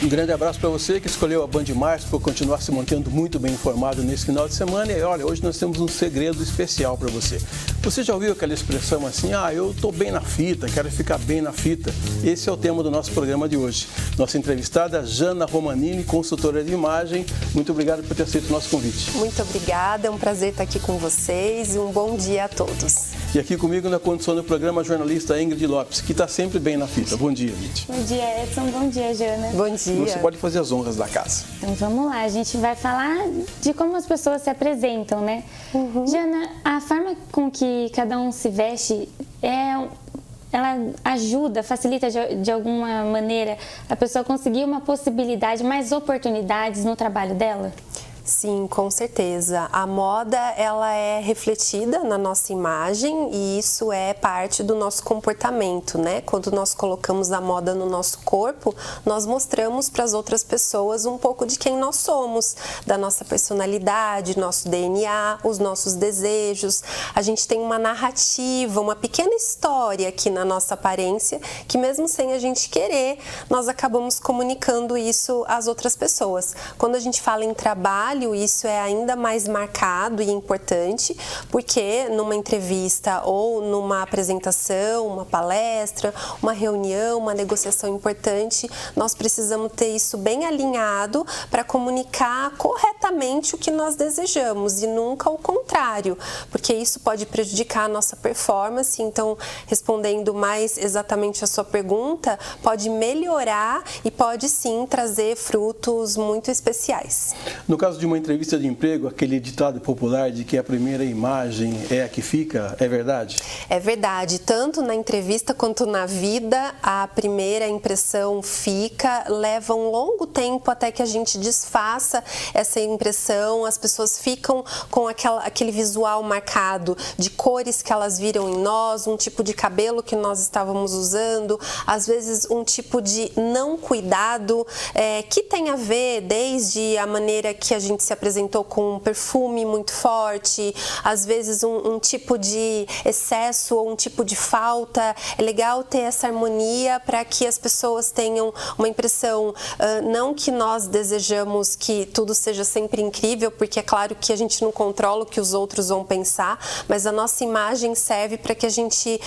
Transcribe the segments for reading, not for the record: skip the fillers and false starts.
Um grande abraço para você que escolheu a Band Mais por continuar se mantendo muito bem informado nesse final de semana. E olha, hoje nós temos um segredo especial para você. Você já ouviu aquela expressão assim, eu estou bem na fita, quero ficar bem na fita? Esse é o tema do nosso programa de hoje. Nossa entrevistada, Jana Romanini, consultora de imagem. Muito obrigado por ter aceito o nosso convite. Muito obrigada, é um prazer estar aqui com vocês e um bom dia a todos. E aqui comigo na condução do programa, a jornalista Ingrid Lopes, que está sempre bem na fita. Bom dia, Ingrid. Bom dia, Edson. Bom dia, Jana. Bom dia. Você pode fazer as honras da casa. Então vamos lá, a gente vai falar de como as pessoas se apresentam, né? Jana, a forma com que cada um se veste ela ajuda, facilita de alguma maneira a pessoa conseguir uma possibilidade, mais oportunidades no trabalho dela? Sim, com certeza. A moda, ela é refletida na nossa imagem e isso é parte do nosso comportamento, né? Quando nós colocamos a moda no nosso corpo, nós mostramos para as outras pessoas um pouco de quem nós somos, da nossa personalidade, nosso DNA, os nossos desejos. A gente tem uma narrativa, uma pequena história aqui na nossa aparência, que mesmo sem a gente querer, nós acabamos comunicando isso às outras pessoas. Quando a gente fala em trabalho, isso é ainda mais marcado e importante, porque numa entrevista ou numa apresentação, uma palestra, uma reunião, uma negociação importante, nós precisamos ter isso bem alinhado para comunicar corretamente o que nós desejamos e nunca o contrário, porque isso pode prejudicar a nossa performance. Então, respondendo mais exatamente a sua pergunta, pode melhorar e pode sim trazer frutos muito especiais. No caso de uma entrevista de emprego, aquele ditado popular de que a primeira imagem é a que fica, é verdade? É verdade. Tanto na entrevista quanto na vida, a primeira impressão fica, leva um longo tempo até que a gente desfaça essa impressão, as pessoas ficam com aquele visual marcado de cores que elas viram em nós, um tipo de cabelo que nós estávamos usando, às vezes um tipo de não cuidado, que tem a ver desde a maneira que a gente se apresentou com um perfume muito forte, às vezes um tipo de excesso ou um tipo de falta. É legal ter essa harmonia para que as pessoas tenham uma impressão, não que nós desejamos que tudo seja sempre incrível, porque é claro que a gente não controla o que os outros vão pensar, mas a nossa imagem serve para que a gente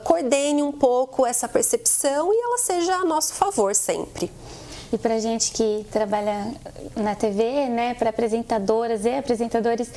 coordene um pouco essa percepção e ela seja a nosso favor sempre. E para gente que trabalha na TV, né, para apresentadoras e apresentadores,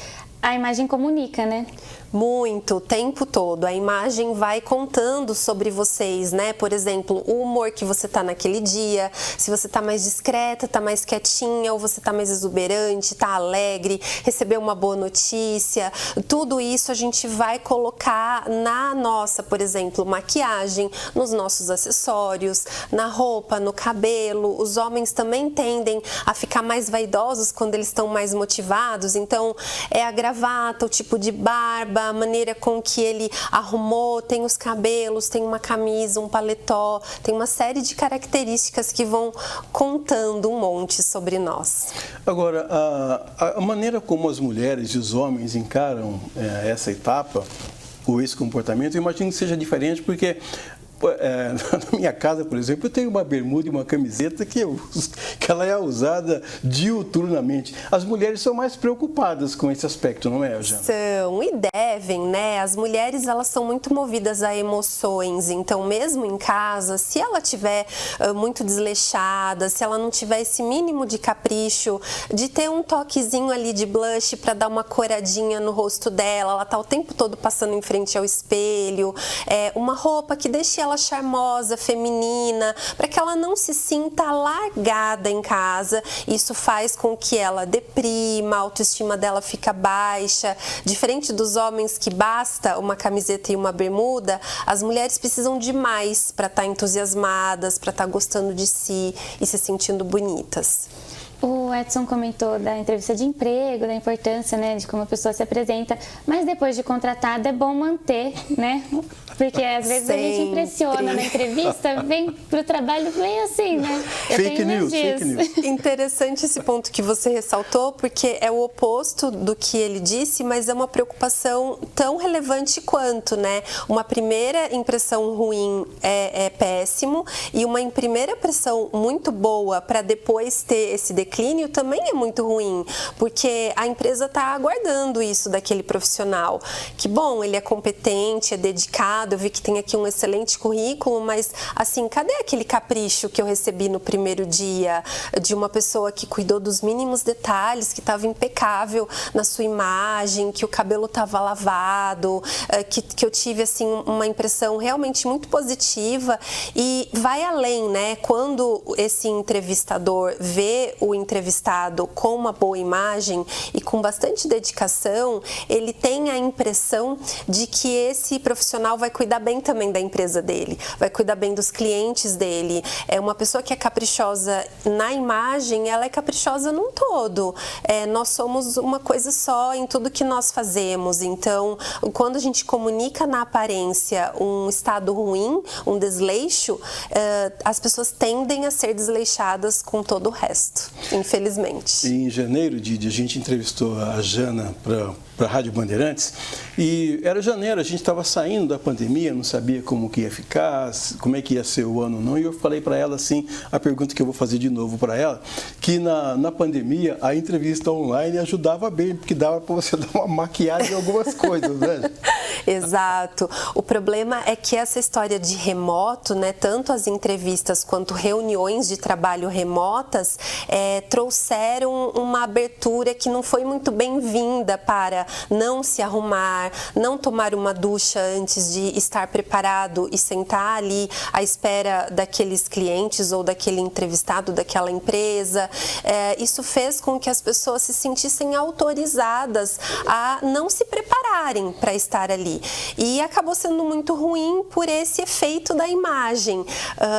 a imagem comunica, né? Muito, o tempo todo. A imagem vai contando sobre vocês, né? Por exemplo, o humor que você tá naquele dia, se você tá mais discreta, tá mais quietinha, ou você tá mais exuberante, tá alegre, recebeu uma boa notícia. Tudo isso a gente vai colocar na nossa, por exemplo, maquiagem, nos nossos acessórios, na roupa, no cabelo. Os homens também tendem a ficar mais vaidosos quando eles estão mais motivados, então é a gravata, o tipo de barba, a maneira com que ele arrumou, tem os cabelos, tem uma camisa, um paletó, tem uma série de características que vão contando um monte sobre nós. Agora, a maneira como as mulheres e os homens encaram essa etapa, ou esse comportamento, eu imagino que seja diferente, porque na minha casa, por exemplo, eu tenho uma bermuda e uma camiseta que ela é usada diuturnamente. As mulheres são mais preocupadas com esse aspecto, não é, Jana? São e devem, né? As mulheres, elas são muito movidas a emoções, então mesmo em casa, se ela tiver muito desleixada, se ela não tiver esse mínimo de capricho, de ter um toquezinho ali de blush para dar uma coradinha no rosto dela, ela tá o tempo todo passando em frente ao espelho, uma roupa que deixe ela charmosa, feminina, para que ela não se sinta largada em casa. Isso faz com que ela deprima, a autoestima dela fica baixa. Diferente dos homens que basta uma camiseta e uma bermuda, as mulheres precisam de mais para estar entusiasmadas, para estar gostando de si e se sentindo bonitas. O Edson comentou da entrevista de emprego, da importância, né, de como a pessoa se apresenta, mas depois de contratada é bom manter, né? Porque às vezes a gente impressiona na entrevista, vem pro trabalho bem assim, né? Fake news. Interessante esse ponto que você ressaltou, porque é o oposto do que ele disse, mas é uma preocupação tão relevante quanto, né? Uma primeira impressão ruim é péssimo, e uma primeira impressão muito boa para depois ter esse declínio também é muito ruim, porque a empresa está aguardando isso daquele profissional. Que bom, ele é competente, é dedicado, eu vi que tem aqui um excelente currículo, mas assim, cadê aquele capricho que eu recebi no primeiro dia de uma pessoa que cuidou dos mínimos detalhes, que estava impecável na sua imagem, que o cabelo estava lavado, que eu tive assim uma impressão realmente muito positiva. E vai além, né? Quando esse entrevistador vê o entrevistado com uma boa imagem e com bastante dedicação, ele tem a impressão de que esse profissional vai cuidar bem também da empresa dele, vai cuidar bem dos clientes dele. É uma pessoa que é caprichosa na imagem, ela é caprichosa num todo. Nós somos uma coisa só em tudo que nós fazemos. Então, quando a gente comunica na aparência um estado ruim, um desleixo, as pessoas tendem a ser desleixadas com todo o resto, infelizmente. Em janeiro, Didi, a gente entrevistou a Jana para a Rádio Bandeirantes, e era janeiro, a gente estava saindo da pandemia, não sabia como que ia ficar, como é que ia ser o ano ou não, e eu falei para ela assim, a pergunta que eu vou fazer de novo para ela, que na pandemia a entrevista online ajudava bem, porque dava para você dar uma maquiagem em algumas coisas, né? Exato. O problema é que essa história de remoto, né, tanto as entrevistas quanto reuniões de trabalho remotas, trouxeram uma abertura que não foi muito bem-vinda para não se arrumar, não tomar uma ducha antes de estar preparado e sentar ali à espera daqueles clientes ou daquele entrevistado daquela empresa. Isso fez com que as pessoas se sentissem autorizadas a não se prepararem para estar ali. E acabou sendo muito ruim por esse efeito da imagem.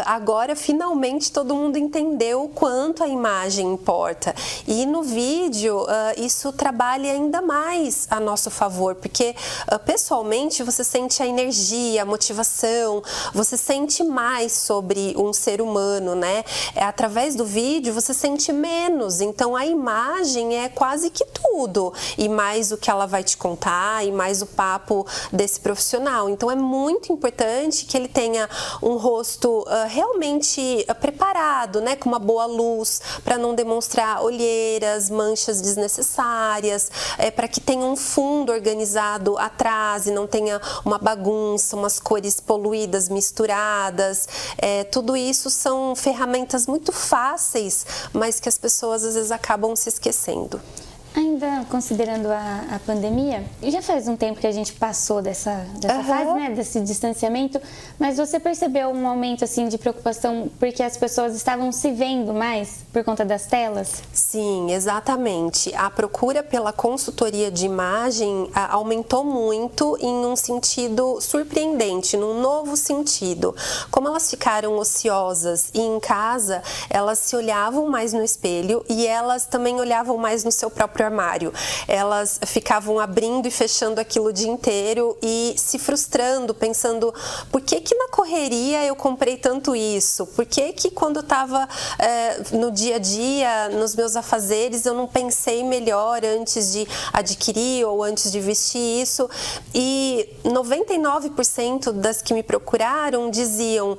Agora, finalmente, todo mundo entendeu o quanto a imagem importa. E no vídeo, isso trabalha ainda mais a nosso favor, porque pessoalmente você sente a energia, a motivação, você sente mais sobre um ser humano, né? Através do vídeo você sente menos, então a imagem é quase que tudo, e mais o que ela vai te contar, e mais o papo desse profissional. Então é muito importante que ele tenha um rosto realmente preparado, né? Com uma boa luz, para não demonstrar olheiras, manchas desnecessárias, para que tenha um fundo organizado atrás e não tenha uma bagunça, umas cores poluídas, misturadas. Tudo isso são ferramentas muito fáceis, mas que as pessoas às vezes acabam se esquecendo. Ainda considerando a pandemia, já faz um tempo que a gente passou dessa fase, né, desse distanciamento, mas você percebeu um aumento assim de preocupação porque as pessoas estavam se vendo mais por conta das telas? Sim, exatamente. A procura pela consultoria de imagem aumentou muito em um sentido surpreendente, num novo sentido. Como elas ficaram ociosas e em casa, elas se olhavam mais no espelho e elas também olhavam mais no seu próprio armário. Elas ficavam abrindo e fechando aquilo o dia inteiro e se frustrando, pensando, por que na correria eu comprei tanto isso? Por que quando eu estava no dia a dia, nos meus afazeres, eu não pensei melhor antes de adquirir ou antes de vestir isso? E 99% das que me procuraram diziam,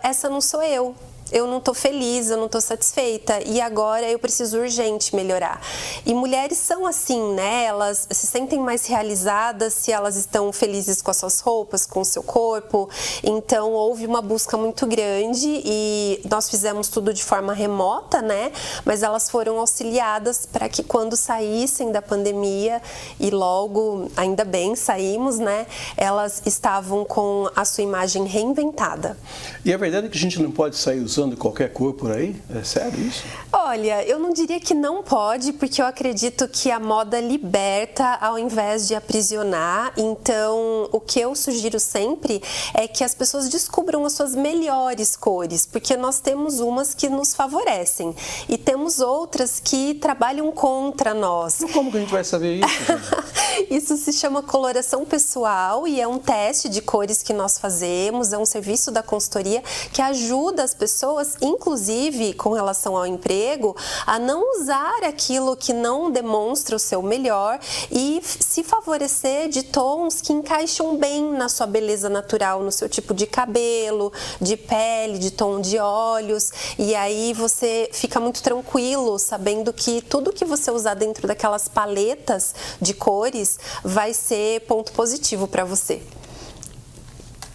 essa não sou eu. Eu não estou feliz, eu não estou satisfeita e agora eu preciso urgente melhorar. E mulheres são assim, né? Elas se sentem mais realizadas se elas estão felizes com as suas roupas, com o seu corpo. Então houve uma busca muito grande e nós fizemos tudo de forma remota, né? Mas elas foram auxiliadas para que quando saíssem da pandemia, e logo, ainda bem, saímos, né? Elas estavam com a sua imagem reinventada. E a verdade é que a gente não pode sair usando qualquer cor por aí? É sério isso? Olha, eu não diria que não pode, porque eu acredito que a moda liberta ao invés de aprisionar. Então, o que eu sugiro sempre é que as pessoas descubram as suas melhores cores, porque nós temos umas que nos favorecem e temos outras que trabalham contra nós. Mas como que a gente vai saber isso? Isso se chama coloração pessoal e é um teste de cores que nós fazemos, é um serviço da consultoria que ajuda as pessoas, inclusive com relação ao emprego, a não usar aquilo que não demonstra o seu melhor e se favorecer de tons que encaixam bem na sua beleza natural, no seu tipo de cabelo, de pele, de tom de olhos, e aí você fica muito tranquilo sabendo que tudo que você usar dentro daquelas paletas de cores vai ser ponto positivo para você.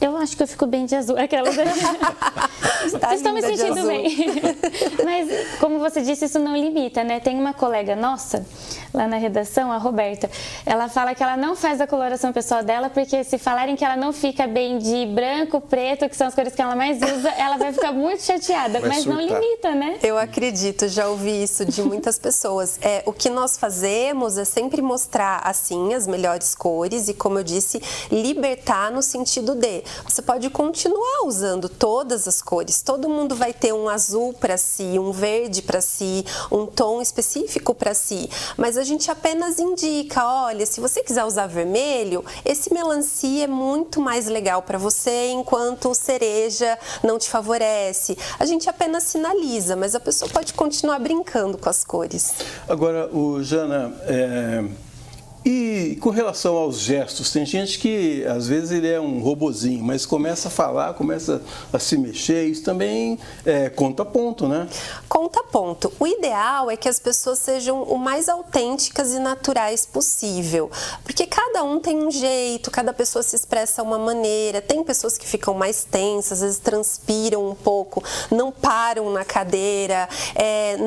Eu acho que eu fico bem de azul. Aquelas... Estou me sentindo bem. Mas, como você disse, isso não limita, né? Tem uma colega nossa, lá na redação, a Roberta, ela fala que ela não faz a coloração pessoal dela, porque se falarem que ela não fica bem de branco, preto, que são as cores que ela mais usa, ela vai ficar muito chateada. Mas não limita, né? Eu acredito, já ouvi isso de muitas pessoas. O que nós fazemos é sempre mostrar, assim, as melhores cores e, como eu disse, libertar no sentido de você pode continuar usando todas as cores. Todo mundo vai ter um azul para si, um verde para si, um tom específico para si. Mas a gente apenas indica, olha, se você quiser usar vermelho, esse melancia é muito mais legal para você, enquanto o cereja não te favorece. A gente apenas sinaliza, mas a pessoa pode continuar brincando com as cores. Agora, Jana, e com relação aos gestos, tem gente que às vezes ele é um robozinho, mas começa a falar, começa a se mexer, isso também conta ponto, né? Conta ponto. O ideal é que as pessoas sejam o mais autênticas e naturais possível, porque cada um tem um jeito, cada pessoa se expressa de uma maneira, tem pessoas que ficam mais tensas, às vezes transpiram um pouco, não param na cadeira,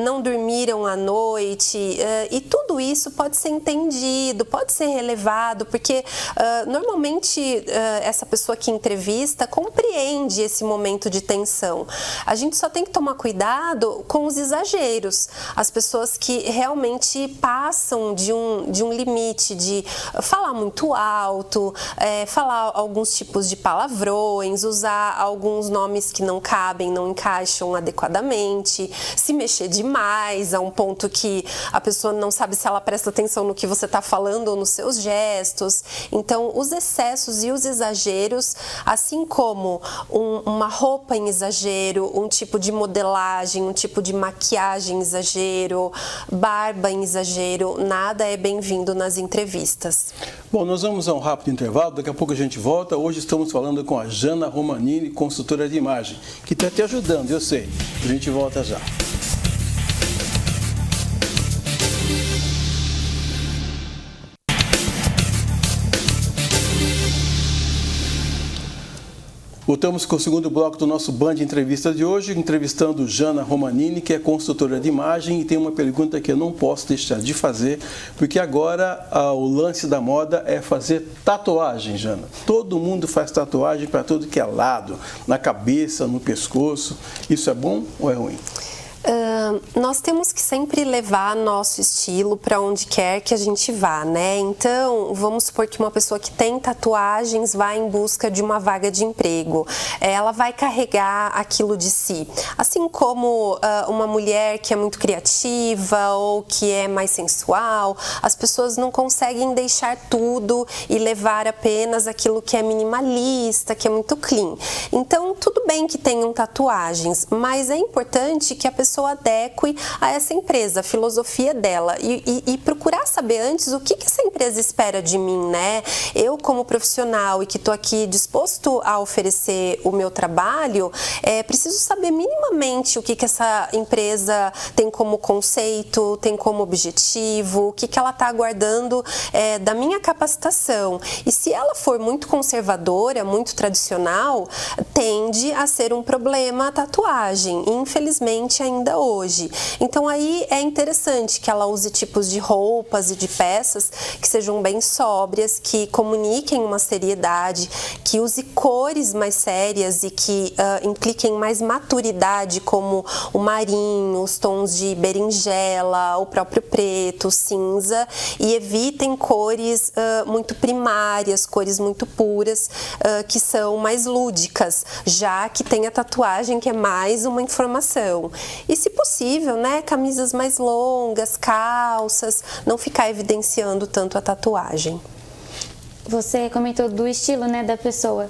não dormiram à noite, e tudo isso pode ser entendido, pode ser relevado, porque normalmente essa pessoa que entrevista compreende esse momento de tensão. A gente só tem que tomar cuidado com os exageros, as pessoas que realmente passam de um limite de falar muito alto, falar alguns tipos de palavrões, usar alguns nomes que não cabem, não encaixam adequadamente, se mexer demais a um ponto que a pessoa não sabe se ela presta atenção no que você está falando ou nos seus gestos. Então, os excessos e os exageros, assim como uma roupa em exagero, um tipo de modelagem, um tipo de maquiagem em exagero, barba em exagero, nada é bem-vindo nas entrevistas. Bom, nós vamos a um rápido intervalo, daqui a pouco a gente volta. Hoje estamos falando com a Jana Romanini, consultora de imagem, que está te ajudando, eu sei. A gente volta já. Voltamos com o segundo bloco do nosso Band Entrevista de hoje, entrevistando Jana Romanini, que é consultora de imagem, e tem uma pergunta que eu não posso deixar de fazer, porque agora o lance da moda é fazer tatuagem, Jana. Todo mundo faz tatuagem para tudo que é lado, na cabeça, no pescoço. Isso é bom ou é ruim? Nós temos que sempre levar nosso estilo para onde quer que a gente vá, né? Então, vamos supor que uma pessoa que tem tatuagens vai em busca de uma vaga de emprego. Ela vai carregar aquilo de si. Assim como uma mulher que é muito criativa ou que é mais sensual, as pessoas não conseguem deixar tudo e levar apenas aquilo que é minimalista, que é muito clean. Então, tudo bem que tenham tatuagens, mas é importante que a pessoa adeque a essa empresa, a filosofia dela e procurar saber antes o que essa empresa espera de mim, né? Eu, como profissional e que estou aqui disposto a oferecer o meu trabalho, preciso saber minimamente o que essa empresa tem como conceito, tem como objetivo, o que ela está aguardando da minha capacitação. E se ela for muito conservadora, muito tradicional, tende a ser um problema a tatuagem, infelizmente ainda hoje. Então aí é interessante que ela use tipos de roupas e de peças que sejam bem sóbrias, que comuniquem uma seriedade, que que use cores mais sérias e que impliquem mais maturidade, como o marinho, os tons de berinjela, o próprio preto, cinza, e evitem cores muito primárias, cores muito puras, que são mais lúdicas, já que tem a tatuagem que é mais uma informação. E, se possível, né, camisas mais longas, calças, não ficar evidenciando tanto a tatuagem. Você comentou do estilo, né, da pessoa.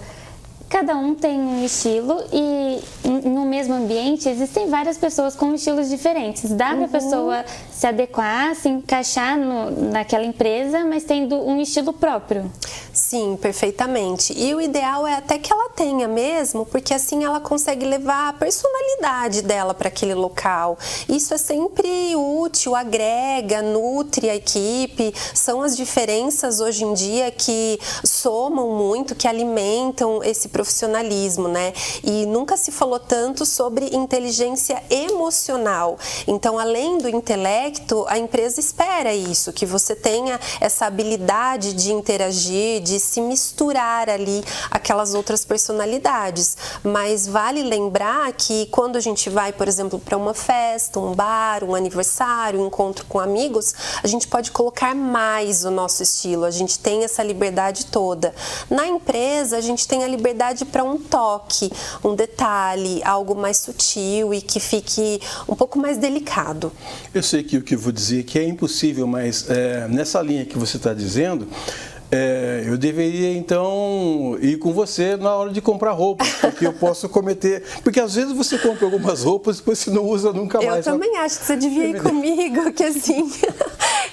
Cada um tem um estilo e no mesmo ambiente existem várias pessoas com estilos diferentes. Dá para a pessoa se adequar, se encaixar naquela empresa, mas tendo um estilo próprio. Sim, perfeitamente. E o ideal é até que ela tenha mesmo, porque assim ela consegue levar a personalidade dela para aquele local. Isso é sempre útil, agrega, nutre a equipe. São as diferenças hoje em dia que somam muito, que alimentam esse profissionalismo, né? E nunca se falou tanto sobre inteligência emocional. Então, além do intelecto, a empresa espera isso, que você tenha essa habilidade de interagir, de se misturar ali aquelas outras personalidades. Mas vale lembrar que quando a gente vai, por exemplo, para uma festa, um bar, um aniversário, um encontro com amigos, a gente pode colocar mais o nosso estilo, a gente tem essa liberdade toda. Na empresa, a gente tem a liberdade para um toque, um detalhe, algo mais sutil e que fique um pouco mais delicado. Eu sei que o que eu vou dizer que é impossível, mas nessa linha que você está dizendo, eu deveria então ir com você na hora de comprar roupas, porque eu posso cometer... Porque às vezes você compra algumas roupas e depois você não usa nunca mais. Eu também acho que você devia ir comigo, que assim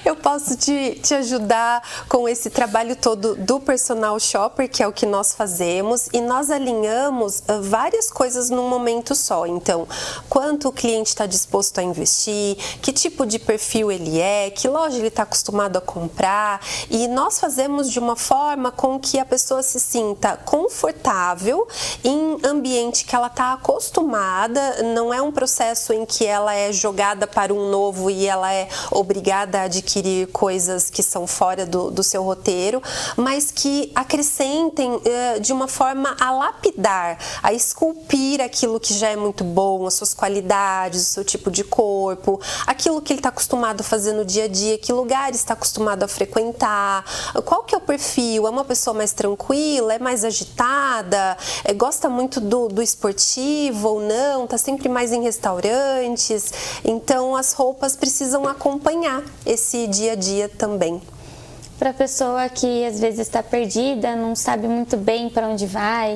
eu posso te ajudar com esse trabalho todo do personal shopper, que é o que nós fazemos, e nós alinhamos várias coisas num momento só. Então, quanto o cliente está disposto a investir, que tipo de perfil ele é, que loja ele está acostumado a comprar, e nós fazemos de uma forma com que a pessoa se sinta confortável em ambiente que ela está acostumada. Não é um processo em que ela é jogada para um novo e ela é obrigada a adquirir coisas que são fora do seu roteiro, mas que acrescentem de uma forma a lapidar, a esculpir aquilo que já é muito bom, as suas qualidades, o seu tipo de corpo, aquilo que ele está acostumado a fazer no dia a dia, que lugar está acostumado a frequentar, qual que é o perfil, é uma pessoa mais tranquila, é mais agitada, gosta muito do esportivo ou não, está sempre mais em restaurantes. Então as roupas precisam acompanhar esse dia a dia também. Para a pessoa que às vezes está perdida, não sabe muito bem para onde vai,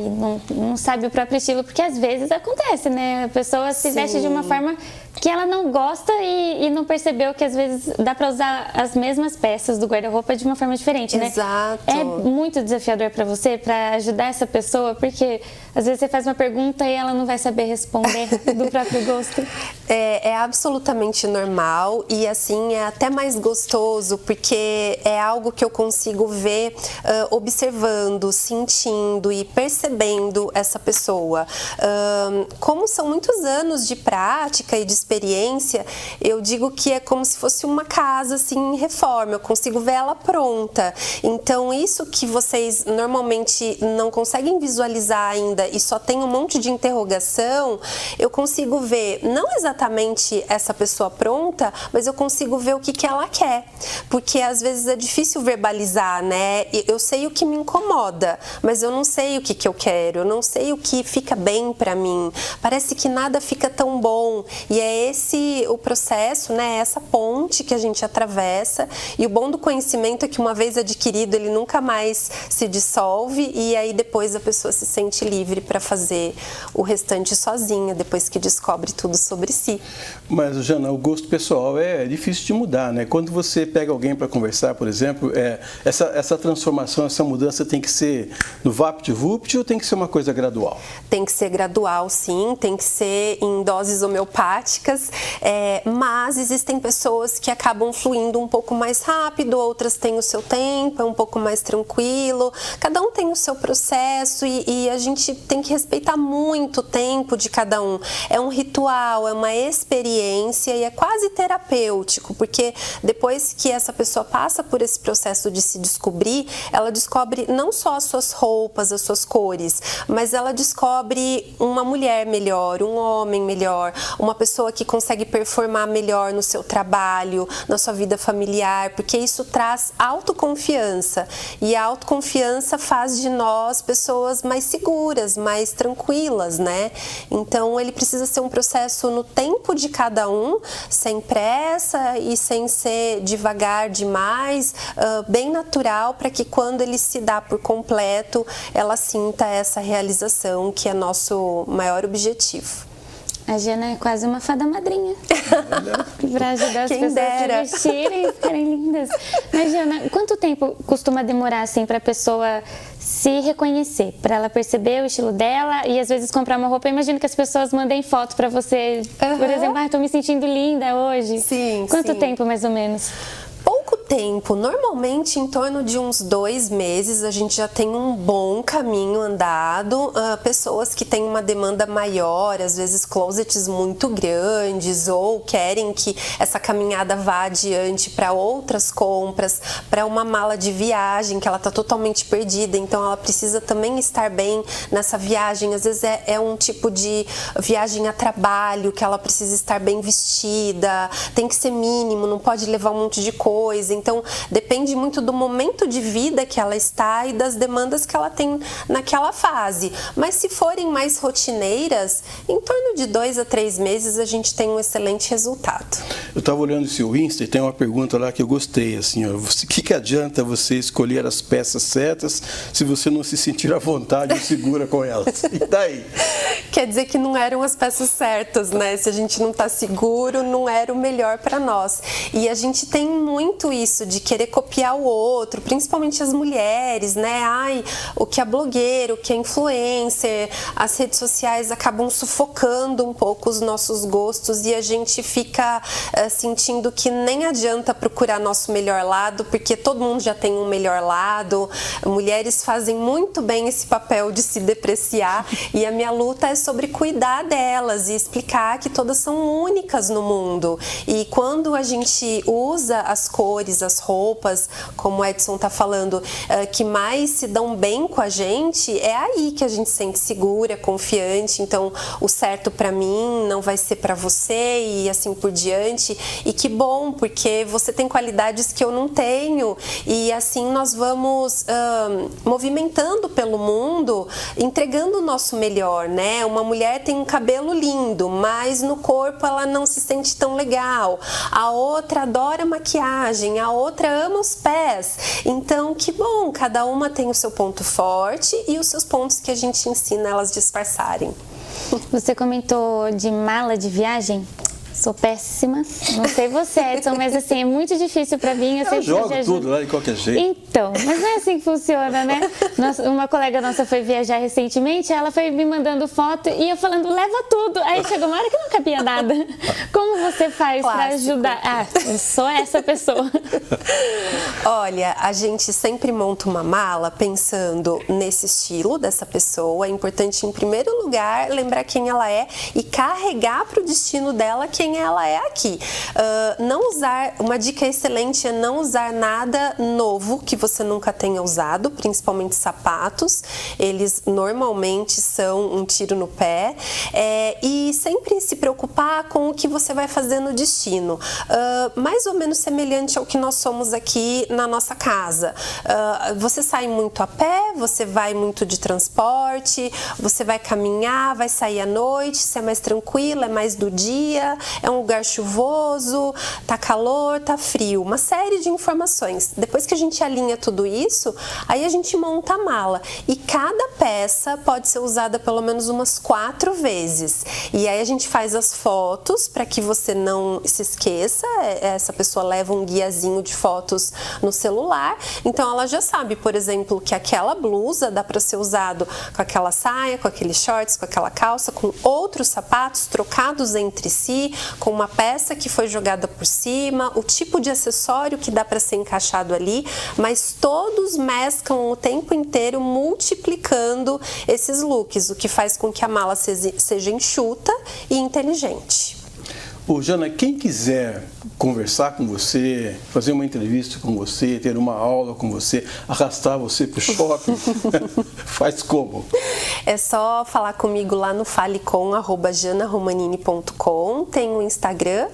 não sabe o próprio estilo, porque às vezes acontece, né? A pessoa se veste de uma forma que ela não gosta e não percebeu que às vezes dá para usar as mesmas peças do guarda-roupa de uma forma diferente, né? Exato. É muito desafiador para você, para ajudar essa pessoa, porque às vezes você faz uma pergunta e ela não vai saber responder do próprio gosto. É absolutamente normal e assim é até mais gostoso, porque é algo que eu consigo ver observando, sentindo e percebendo essa pessoa. Como são muitos anos de prática e de experiência, eu digo que é como se fosse uma casa assim em reforma, eu consigo ver ela pronta. Então isso que vocês normalmente não conseguem visualizar ainda e só tem um monte de interrogação, eu consigo ver não exatamente essa pessoa pronta, mas eu consigo ver o que ela quer, porque às vezes é difícil verbalizar, né? Eu sei o que me incomoda, mas eu não sei o que eu quero, eu não sei o que fica bem pra mim, parece que nada fica tão bom, e é esse o processo, né? Essa ponte que a gente atravessa, e o bom do conhecimento é que uma vez adquirido ele nunca mais se dissolve, e aí depois a pessoa se sente livre para fazer o restante sozinha, depois que descobre tudo sobre si. Mas, Jana, o gosto pessoal é difícil de mudar, né? Quando você pega alguém para conversar, por exemplo, essa transformação, essa mudança tem que ser no vapt-vupt ou tem que ser uma coisa gradual? Tem que ser gradual, sim, tem que ser em doses homeopáticas, práticas, mas existem pessoas que acabam fluindo um pouco mais rápido, outras têm o seu tempo, é um pouco mais tranquilo, cada um tem o seu processo e a gente tem que respeitar muito o tempo de cada um. É um ritual, é uma experiência e é quase terapêutico, porque depois que essa pessoa passa por esse processo de se descobrir, ela descobre não só as suas roupas, as suas cores, mas ela descobre uma mulher melhor, um homem melhor, uma pessoa que consegue performar melhor no seu trabalho, na sua vida familiar, porque isso traz autoconfiança e a autoconfiança faz de nós pessoas mais seguras, mais tranquilas, né? Então ele precisa ser um processo no tempo de cada um, sem pressa e sem ser devagar demais, bem natural, para que quando ele se dá por completo, ela sinta essa realização que é nosso maior objetivo. A Jana é quase uma fada madrinha para ajudar as pessoas dera. a se vestirem e ficarem lindas. Mas, Jana, quanto tempo costuma demorar assim para a pessoa se reconhecer, para ela perceber o estilo dela e às vezes comprar uma roupa? Eu imagino que as pessoas mandem foto para você, por exemplo, estou me sentindo linda hoje. Sim, Quanto sim. tempo mais ou menos? Pouco tempo, normalmente em torno de uns 2 meses a gente já tem um bom caminho andado. Pessoas que têm uma demanda maior, às vezes closets muito grandes ou querem que essa caminhada vá adiante para outras compras, para uma mala de viagem que ela está totalmente perdida, então ela precisa também estar bem nessa viagem. Às vezes é um tipo de viagem a trabalho que ela precisa estar bem vestida, tem que ser mínimo, não pode levar um monte de coisa. Então, depende muito do momento de vida que ela está e das demandas que ela tem naquela fase. Mas se forem mais rotineiras, em torno de 2 a 3 meses a gente tem um excelente resultado. Eu estava olhando o seu Insta e tem uma pergunta lá que eu gostei, assim, ó, o que adianta você escolher as peças certas se você não se sentir à vontade ou segura com elas? E daí? Quer dizer que não eram as peças certas, né? Se a gente não está seguro, não era o melhor para nós. E a gente tem muito isso de querer copiar o outro, principalmente as mulheres, né? Ai, o que é blogueiro, o que é influencer, as redes sociais acabam sufocando um pouco os nossos gostos e a gente fica sentindo que nem adianta procurar nosso melhor lado, porque todo mundo já tem um melhor lado. Mulheres fazem muito bem esse papel de se depreciar e a minha luta é sobre cuidar delas e explicar que todas são únicas no mundo. E quando a gente usa as cores, as roupas, como o Edson tá falando, que mais se dão bem com a gente, é aí que a gente se sente segura, confiante. Então, o certo para mim não vai ser para você e assim por diante. E que bom, porque você tem qualidades que eu não tenho e assim nós vamos movimentando pelo mundo, entregando o nosso melhor, né? Uma mulher tem um cabelo lindo, mas no corpo ela não se sente tão legal. A outra adora maquiagem, a outra ama os pés. Então, que bom, cada uma tem o seu ponto forte e os seus pontos que a gente ensina elas disfarçarem. Você comentou de mala de viagem? Sou péssima, não sei você, Edson, mas assim, é muito difícil pra mim. Eu jogo tudo lá de qualquer jeito. Então, mas não é assim que funciona, né? Uma colega nossa foi viajar recentemente, ela foi me mandando foto e eu falando, leva tudo. Aí chegou uma hora que não cabia nada. Como você faz pra ajudar? Ah, eu sou essa pessoa. Olha, a gente sempre monta uma mala pensando nesse estilo dessa pessoa. É importante, em primeiro lugar, lembrar quem ela é e carregar pro destino dela quem ela é aqui. Não usar, uma dica excelente é não usar nada novo que você nunca tenha usado, principalmente sapatos. Eles normalmente são um tiro no pé. E sempre se preocupar com o que você vai fazer no destino. Mais ou menos semelhante ao que nós somos aqui na nossa casa. Você sai muito a pé, você vai muito de transporte, você vai caminhar, vai sair à noite, se é mais tranquilo, é mais do dia, é um lugar chuvoso, tá calor, tá frio, uma série de informações. Depois que a gente alinha tudo isso, aí a gente monta a mala e cada peça pode ser usada pelo menos umas 4 vezes. E aí a gente faz as fotos para que você não se esqueça. Essa pessoa leva um guiazinho de fotos no celular, então ela já sabe, por exemplo, que aquela blusa dá para ser usado com aquela saia, com aqueles shorts, com aquela calça, com outros sapatos trocados entre si, com uma peça que foi jogada por cima, o tipo de acessório que dá para ser encaixado ali, mas todos mesclam o tempo inteiro, multiplicando esses looks, o que faz com que a mala seja enxuta e inteligente. Ô, Jana, quem quiser conversar com você, fazer uma entrevista com você, ter uma aula com você, arrastar você para o shopping, faz como? É só falar comigo lá no falecom@janaromanini.com, tem o Instagram,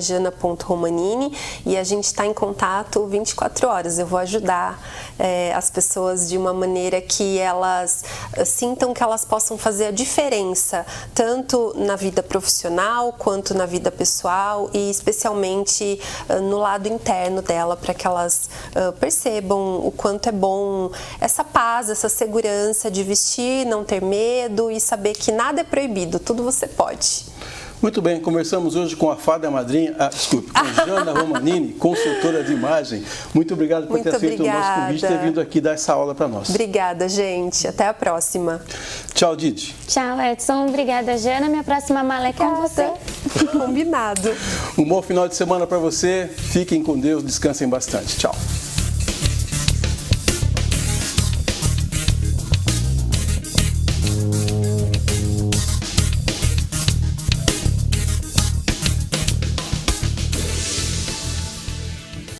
@jana.romanini, e a gente está em contato 24 horas. Eu vou ajudar as pessoas de uma maneira que elas sintam que elas possam fazer a diferença, tanto na vida profissional quanto na vida pessoal, e especialmente no lado interno dela, para que elas percebam o quanto é bom essa paz, essa segurança de vestir, não ter medo e saber que nada é proibido, tudo você pode. Muito bem, conversamos hoje com a fada madrinha, com Jana Romanini, consultora de imagem. Muito obrigado por ter aceito o nosso convite e ter vindo aqui dar essa aula para nós. Obrigada, gente. Até a próxima. Tchau, Didi. Tchau, Edson. Obrigada, Jana. Minha próxima mala é com você. Combinado. Um bom final de semana para você. Fiquem com Deus, descansem bastante. Tchau.